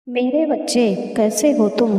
मेरे बच्चे, कैसे हो तुम?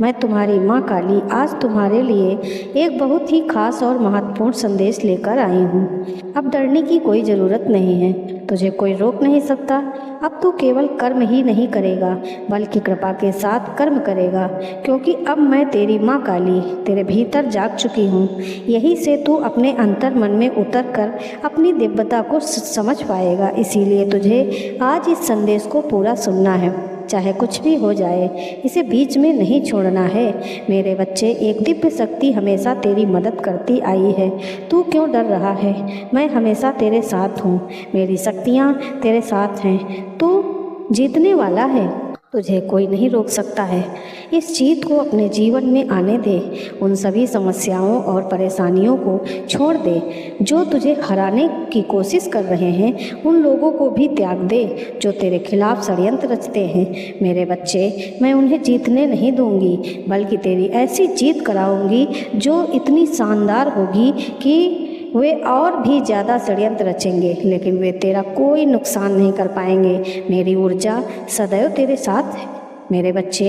मैं तुम्हारी माँ काली आज तुम्हारे लिए एक बहुत ही खास और महत्वपूर्ण संदेश लेकर आई हूँ। अब डरने की कोई ज़रूरत नहीं है। तुझे कोई रोक नहीं सकता। अब तू केवल कर्म ही नहीं करेगा, बल्कि कृपा के साथ कर्म करेगा, क्योंकि अब मैं तेरी माँ काली तेरे भीतर जाग चुकी हूँ। यही से तू अपने अंतर मन में उतर कर अपनी दिव्यता को समझ पाएगा। इसीलिए तुझे आज इस संदेश को पूरा सुनना है, चाहे कुछ भी हो जाए। इसे बीच में नहीं छोड़ना है। मेरे बच्चे, एक दिव्य शक्ति हमेशा तेरी मदद करती आई है। तू क्यों डर रहा है? मैं हमेशा तेरे साथ हूँ। मेरी शक्तियाँ तेरे साथ हैं। तू जीतने वाला है। तुझे कोई नहीं रोक सकता है। इस जीत को अपने जीवन में आने दे। उन सभी समस्याओं और परेशानियों को छोड़ दे जो तुझे हराने की कोशिश कर रहे हैं। उन लोगों को भी त्याग दे जो तेरे खिलाफ षड्यंत्र रचते हैं। मेरे बच्चे, मैं उन्हें जीतने नहीं दूंगी, बल्कि तेरी ऐसी जीत कराऊंगी जो इतनी शानदार होगी कि वे और भी ज़्यादा षड्यंत्र रचेंगे, लेकिन वे तेरा कोई नुकसान नहीं कर पाएंगे। मेरी ऊर्जा सदैव तेरे साथ है। मेरे बच्चे,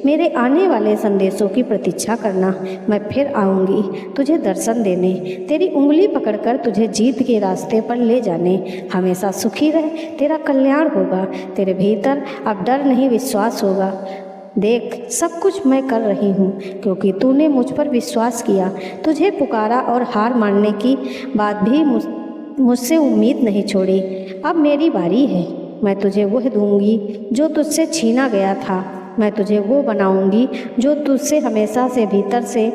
मेरे आने वाले संदेशों की प्रतीक्षा करना। मैं फिर आऊँगी तुझे दर्शन देने, तेरी उंगली पकड़कर तुझे जीत के रास्ते पर ले जाने। हमेशा सुखी रह, तेरा कल्याण होगा। तेरे भीतर अब डर नहीं, विश्वास होगा। देख, सब कुछ मैं कर रही हूँ क्योंकि तूने मुझ पर विश्वास किया। तुझे पुकारा और हार मानने की बाद भी मुझसे उम्मीद नहीं छोड़ी। अब मेरी बारी है। मैं तुझे वह दूंगी जो तुझसे छीना गया था। मैं तुझे वो बनाऊंगी जो तुझसे हमेशा से भीतर से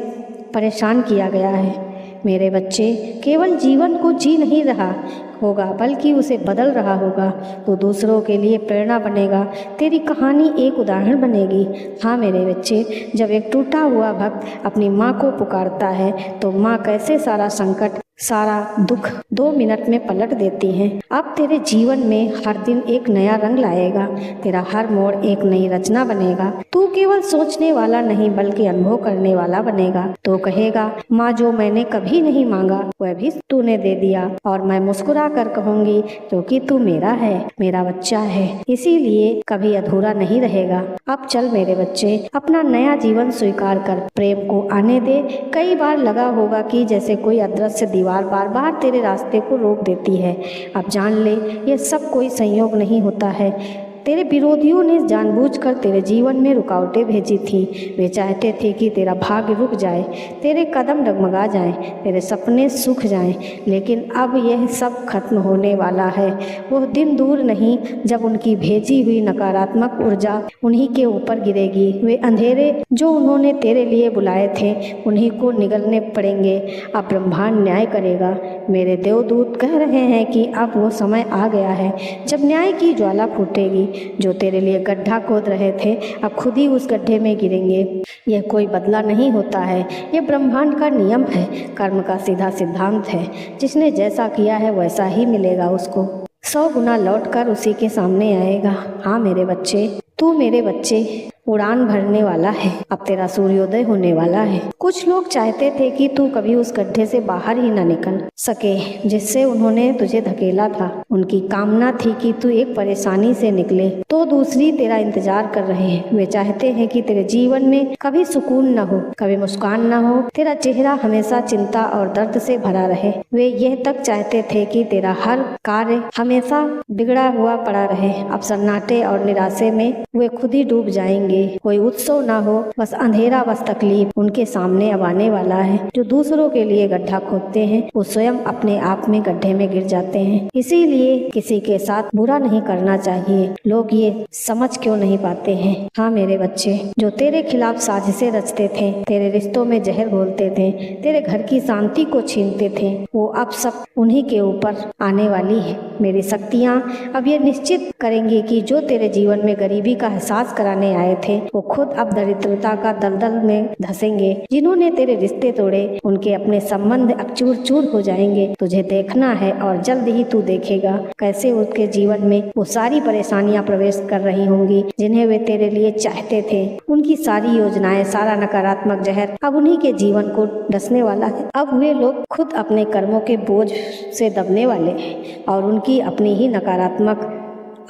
परेशान किया गया है। मेरे बच्चे, केवल जीवन को जी नहीं रहा होगा, बल्कि उसे बदल रहा होगा। तो दूसरों के लिए प्रेरणा बनेगा। तेरी कहानी एक उदाहरण बनेगी। हाँ मेरे बच्चे, जब एक टूटा हुआ भक्त अपनी माँ को पुकारता है तो माँ कैसे सारा संकट, सारा दुख 2 मिनट में पलट देती हैं। अब तेरे जीवन में हर दिन एक नया रंग लाएगा। तेरा हर मोड़ एक नई रचना बनेगा। तू केवल सोचने वाला नहीं, बल्कि अनुभव करने वाला बनेगा। तो कहेगा, माँ, जो मैंने कभी नहीं मांगा वह भी तूने दे दिया। और मैं मुस्कुरा कर कहूंगी, क्योंकि तू मेरा है, मेरा बच्चा है, इसीलिए कभी अधूरा नहीं रहेगा। अब चल मेरे बच्चे, अपना नया जीवन स्वीकार कर, प्रेम को आने दे। कई बार लगा होगा कि जैसे कोई अदृश्य दीवार बार बार तेरे रास्ते को रोक देती है। अब जान ले, यह सब कोई संयोग नहीं होता है। तेरे विरोधियों ने जानबूझकर तेरे जीवन में रुकावटें भेजी थी। वे चाहते थे कि तेरा भाग्य रुक जाए, तेरे कदम डगमगा जाएं, तेरे सपने सूख जाएं। लेकिन अब यह सब खत्म होने वाला है। वह दिन दूर नहीं जब उनकी भेजी हुई नकारात्मक ऊर्जा उन्हीं के ऊपर गिरेगी। वे अंधेरे जो उन्होंने तेरे लिए बुलाए थे, उन्हीं को निगलने पड़ेंगे। अब ब्रह्मांड न्याय करेगा। मेरे देवदूत कह रहे हैं कि अब वो समय आ गया है जब न्याय की ज्वाला फूटेगी। जो तेरे लिए गड्ढा खोद रहे थे, अब खुद ही उस गड्ढे में गिरेंगे। यह कोई बदला नहीं होता है, यह ब्रह्मांड का नियम है, कर्म का सीधा सिद्धांत है। जिसने जैसा किया है वैसा ही मिलेगा उसको। 100 गुना लौट कर उसी के सामने आएगा। हाँ मेरे बच्चे, तू मेरे बच्चे उड़ान भरने वाला है। अब तेरा सूर्योदय होने वाला है। कुछ लोग चाहते थे कि तू कभी उस गड्ढे से बाहर ही न निकल सके जिससे उन्होंने तुझे धकेला था। उनकी कामना थी कि तू एक परेशानी से निकले, तो दूसरी तेरा इंतजार कर रहे हैं। वे चाहते हैं कि तेरे जीवन में कभी सुकून न हो, कभी मुस्कान न हो, तेरा चेहरा हमेशा चिंता और दर्द से भरा रहे। वे यह तक चाहते थे कि तेरा हर कार्य हमेशा बिगड़ा हुआ पड़ा रहे। अब सन्नाटे और निराशे में वे खुद ही डूब जाएंगे। कोई उत्सव ना हो, बस अंधेरा, बस तकलीफ उनके सामने अब आने वाला है। जो दूसरों के लिए गड्ढा खोदते हैं वो स्वयं अपने आप में गड्ढे में गिर जाते हैं। इसीलिए किसी के साथ बुरा नहीं करना चाहिए। लोग ये समझ क्यों नहीं पाते हैं? हाँ मेरे बच्चे, जो तेरे खिलाफ साजिशें रचते थे, तेरे रिश्तों में जहर घोलते थे, तेरे घर की शांति को छीनते थे, वो अब सब उन्हीं के ऊपर आने वाली है। मेरी शक्तियाँ अब ये निश्चित करेंगी कि जो तेरे जीवन में गरीबी का एहसास कराने आए थे, वो खुद अब दरिद्रता का दलदल में धंसेंगे। जिन्होंने तेरे रिश्ते तोड़े, उनके अपने संबंध अब चूर चूर हो जाएंगे। तुझे देखना है और जल्द ही तू देखेगा कैसे उसके जीवन में वो सारी परेशानियां प्रवेश कर रही होंगी जिन्हें वे तेरे लिए चाहते थे। उनकी सारी योजनाएं, सारा नकारात्मक जहर अब उन्हीं के जीवन को डसने वाला है। अब वे लोग खुद अपने कर्मों के बोझ से दबने वाले हैं और उनकी अपनी ही नकारात्मक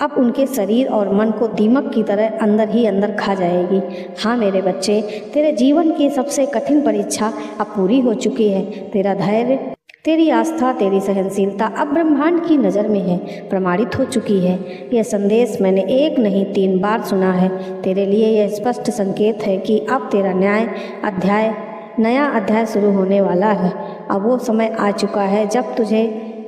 अब उनके शरीर और मन को दीमक की तरह अंदर ही अंदर खा जाएगी। हाँ मेरे बच्चे, तेरे जीवन की सबसे कठिन परीक्षा अब पूरी हो चुकी है। तेरा धैर्य, तेरी आस्था, तेरी सहनशीलता अब ब्रह्मांड की नज़र में है, प्रमाणित हो चुकी है। यह संदेश मैंने एक नहीं 3 बार सुना है। तेरे लिए यह स्पष्ट संकेत है कि अब तेरा नया अध्याय शुरू होने वाला है। अब वो समय आ चुका है जब तुझे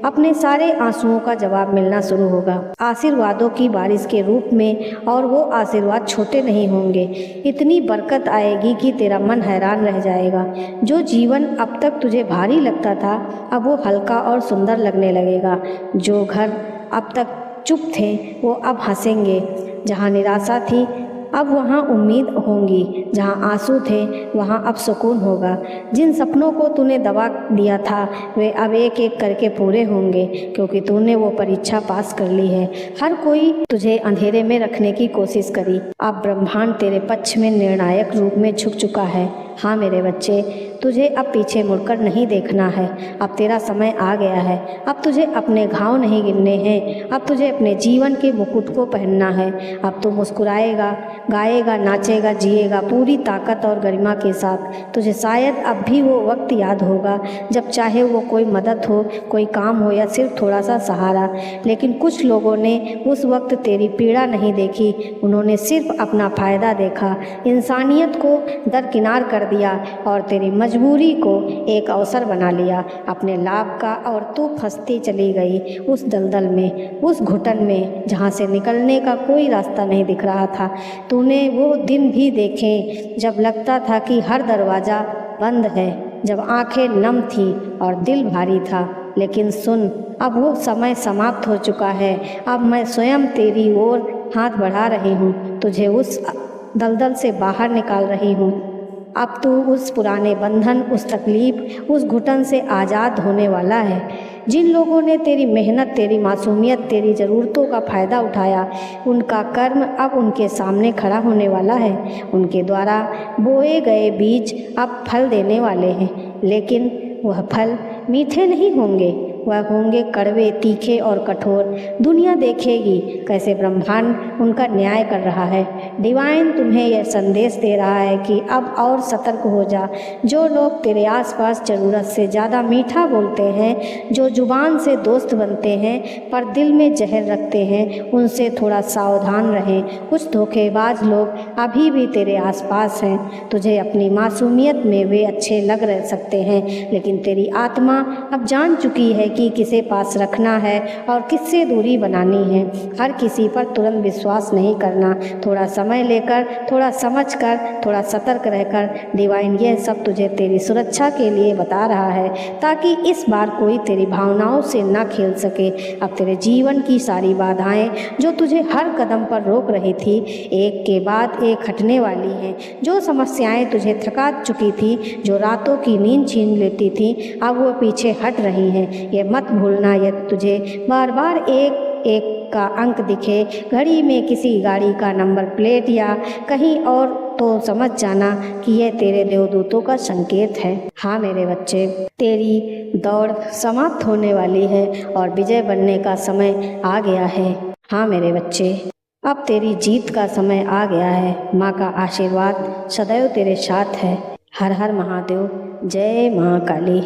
अपने सारे आंसुओं का जवाब मिलना शुरू होगा, आशीर्वादों की बारिश के रूप में। और वो आशीर्वाद छोटे नहीं होंगे। इतनी बरकत आएगी कि तेरा मन हैरान रह जाएगा। जो जीवन अब तक तुझे भारी लगता था, अब वो हल्का और सुंदर लगने लगेगा। जो घर अब तक चुप थे, वो अब हंसेंगे। जहाँ निराशा थी, अब वहाँ उम्मीद होंगी। जहाँ आंसू थे, वहाँ अब सुकून होगा। जिन सपनों को तूने दबा दिया था, वे अब एक एक करके पूरे होंगे, क्योंकि तूने वो परीक्षा पास कर ली है। हर कोई तुझे अंधेरे में रखने की कोशिश करी, अब ब्रह्मांड तेरे पक्ष में निर्णायक रूप में झुक चुका है। हाँ मेरे बच्चे, तुझे अब पीछे मुड़कर नहीं देखना है। अब तेरा समय आ गया है। अब तुझे अपने घाव नहीं गिनने हैं, अब तुझे अपने जीवन के मुकुट को पहनना है। अब तू मुस्कुराएगा, गाएगा, नाचेगा, जिएगा पूरी ताकत और गरिमा के साथ। तुझे शायद अब भी वो वक्त याद होगा जब चाहे वो कोई मदद हो, कोई काम हो या सिर्फ थोड़ा सा सहारा। लेकिन कुछ लोगों ने उस वक्त तेरी पीड़ा नहीं देखी, उन्होंने सिर्फ अपना फ़ायदा देखा, इंसानियत को दरकिनार कर दिया और तेरी मजबूरी को एक अवसर बना लिया अपने लाभ का। और तू फंसती चली गई उस दलदल में, उस घुटन में जहाँ से निकलने का कोई रास्ता नहीं दिख रहा था। तूने वो दिन भी देखे जब लगता था कि हर दरवाज़ा बंद है, जब आंखें नम थीं और दिल भारी था। लेकिन सुन, अब वो समय समाप्त हो चुका है। अब मैं स्वयं तेरी ओर हाथ बढ़ा रही हूँ, तुझे उस दलदल से बाहर निकाल रही हूँ। अब तू उस पुराने बंधन, उस तकलीफ, उस घुटन से आज़ाद होने वाला है। जिन लोगों ने तेरी मेहनत, तेरी मासूमियत, तेरी ज़रूरतों का फ़ायदा उठाया, उनका कर्म अब उनके सामने खड़ा होने वाला है। उनके द्वारा बोए गए बीज अब फल देने वाले हैं, लेकिन वह फल मीठे नहीं होंगे, वह होंगे कड़वे, तीखे और कठोर। दुनिया देखेगी कैसे ब्रह्मांड उनका न्याय कर रहा है। डिवाइन तुम्हें यह संदेश दे रहा है कि अब और सतर्क हो जा। जो लोग तेरे आसपास ज़रूरत से ज़्यादा मीठा बोलते हैं, जो जुबान से दोस्त बनते हैं पर दिल में जहर रखते हैं, उनसे थोड़ा सावधान रहें। कुछ धोखेबाज लोग अभी भी तेरे आसपास हैं। तुझे अपनी मासूमियत में वे अच्छे लग रह सकते हैं, लेकिन तेरी आत्मा अब जान चुकी है कि किसे पास रखना है और किससे दूरी बनानी है। हर किसी पर तुरंत विश्वास नहीं करना। थोड़ा समय लेकर, थोड़ा समझकर, थोड़ा सतर्क रहकर। डिवाइन यह सब तुझे तेरी सुरक्षा के लिए बता रहा है, ताकि इस बार कोई तेरी भावनाओं से ना खेल सके। अब तेरे जीवन की सारी बाधाएं जो तुझे हर कदम पर रोक रही थी, एक के बाद एक हटने वाली हैं। जो समस्याएं तुझे थका चुकी थी, जो रातों की नींद छीन लेती थी, अब वो पीछे हट रही हैं। ये मत भूलना, यह तुझे बार बार एक एक का अंक दिखे घड़ी में, किसी गाड़ी का नंबर प्लेट या कहीं और, तो समझ जाना कि यह तेरे देवदूतों का संकेत है। हाँ मेरे बच्चे, तेरी दौड़ समाप्त होने वाली है और विजय बनने का समय आ गया है। हाँ मेरे बच्चे, अब तेरी जीत का समय आ गया है। माँ का आशीर्वाद सदैव तेरे साथ है। हर हर महादेव। जय माँ काली।